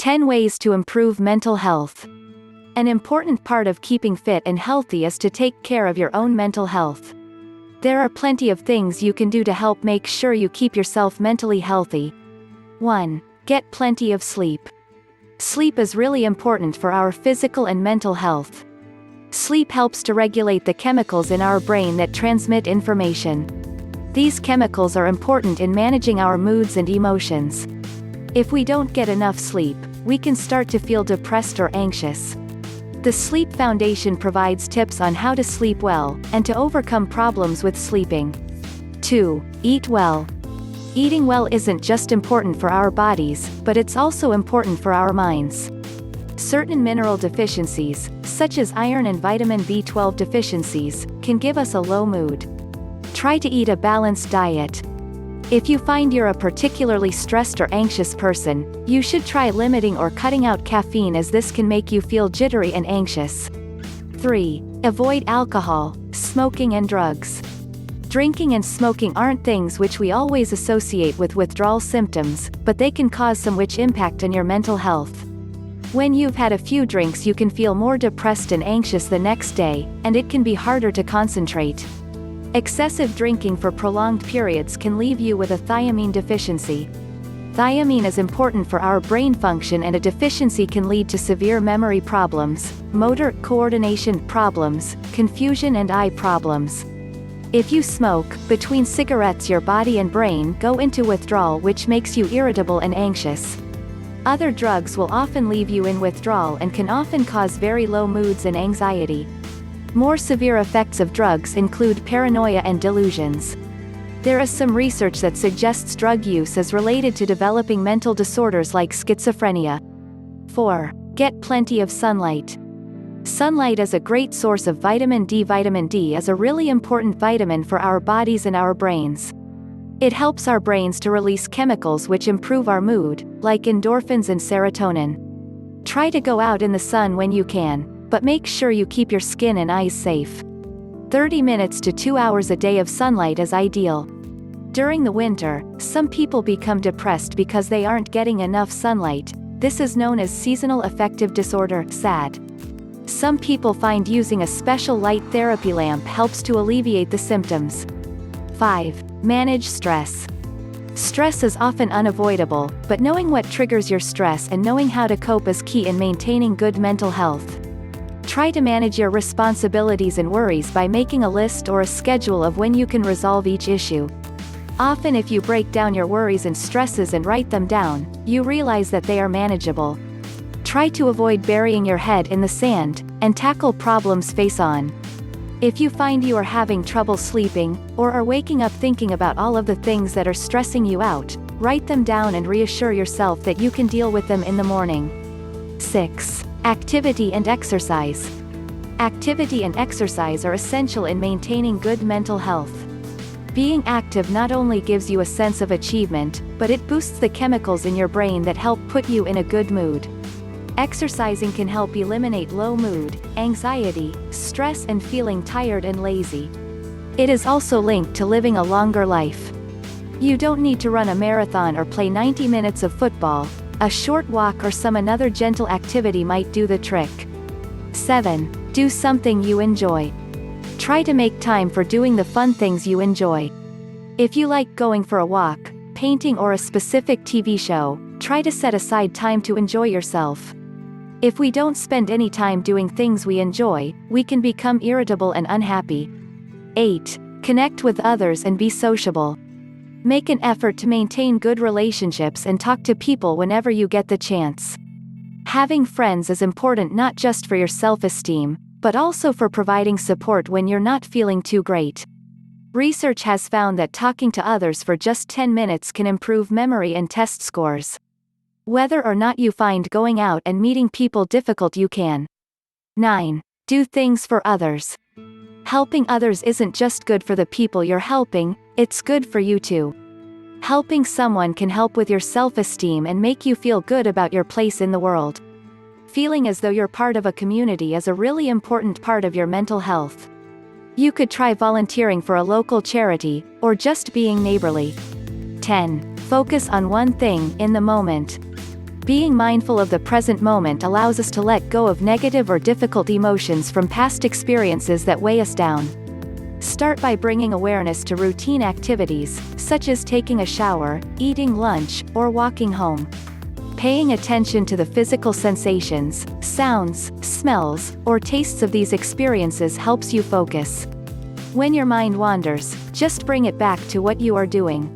10 ways to improve mental health. An important part of keeping fit and healthy is to take care of your own mental health. There are plenty of things you can do to help make sure you keep yourself mentally healthy. 1. Get plenty of sleep. Sleep is really important for our physical and mental health. Sleep helps to regulate the chemicals in our brain that transmit information. These chemicals are important in managing our moods and emotions. If we don't get enough sleep, we can start to feel depressed or anxious. The Sleep Foundation provides tips on how to sleep well, and to overcome problems with sleeping. 2. Eat well. Eating well isn't just important for our bodies, but it's also important for our minds. Certain mineral deficiencies, such as iron and vitamin B12 deficiencies, can give us a low mood. Try to eat a balanced diet. If you find you're a particularly stressed or anxious person, you should try limiting or cutting out caffeine, as this can make you feel jittery and anxious. 3. Avoid alcohol, smoking and drugs. Drinking and smoking aren't things which we always associate with withdrawal symptoms, but they can cause some which impact on your mental health. When you've had a few drinks, you can feel more depressed and anxious the next day, and it can be harder to concentrate. Excessive drinking for prolonged periods can leave you with a thiamine deficiency. Thiamine is important for our brain function, and a deficiency can lead to severe memory problems, motor coordination problems, confusion and eye problems. If you smoke, between cigarettes your body and brain go into withdrawal, which makes you irritable and anxious. Other drugs will often leave you in withdrawal and can often cause very low moods and anxiety. More severe effects of drugs include paranoia and delusions. There is some research that suggests drug use is related to developing mental disorders like schizophrenia. 4. Get plenty of sunlight. Sunlight is a great source of vitamin D. Vitamin D is a really important vitamin for our bodies and our brains. It helps our brains to release chemicals which improve our mood, like endorphins and serotonin. Try to go out in the sun when you can, but make sure you keep your skin and eyes safe. 30 minutes to 2 hours a day of sunlight is ideal. During the winter, some people become depressed because they aren't getting enough sunlight. This is known as seasonal affective disorder, SAD. Some people find using a special light therapy lamp helps to alleviate the symptoms. 5. Manage stress. Stress is often unavoidable, but knowing what triggers your stress and knowing how to cope is key in maintaining good mental health. Try to manage your responsibilities and worries by making a list or a schedule of when you can resolve each issue. Often if you break down your worries and stresses and write them down, you realize that they are manageable. Try to avoid burying your head in the sand, and tackle problems face on. If you find you are having trouble sleeping, or are waking up thinking about all of the things that are stressing you out, write them down and reassure yourself that you can deal with them in the morning. 6. Activity and exercise. Activity and exercise are essential in maintaining good mental health. Being active not only gives you a sense of achievement, but it boosts the chemicals in your brain that help put you in a good mood. Exercising can help eliminate low mood, anxiety, stress and feeling tired and lazy. It is also linked to living a longer life. You don't need to run a marathon or play 90 minutes of football. A short walk or some another gentle activity might do the trick. 7. Do something you enjoy. Try to make time for doing the fun things you enjoy. If you like going for a walk, painting or a specific TV show, try to set aside time to enjoy yourself. If we don't spend any time doing things we enjoy, we can become irritable and unhappy. 8. Connect with others and be sociable. Make an effort to maintain good relationships and talk to people whenever you get the chance. Having friends is important not just for your self-esteem, but also for providing support when you're not feeling too great. Research has found that talking to others for just 10 minutes can improve memory and test scores. Whether or not you find going out and meeting people difficult, you can. 9. Do things for others. Helping others isn't just good for the people you're helping, it's good for you too. Helping someone can help with your self-esteem and make you feel good about your place in the world. Feeling as though you're part of a community is a really important part of your mental health. You could try volunteering for a local charity, or just being neighborly. 10. Focus on one thing in the moment. Being mindful of the present moment allows us to let go of negative or difficult emotions from past experiences that weigh us down. Start by bringing awareness to routine activities, such as taking a shower, eating lunch, or walking home. Paying attention to the physical sensations, sounds, smells, or tastes of these experiences helps you focus. When your mind wanders, just bring it back to what you are doing.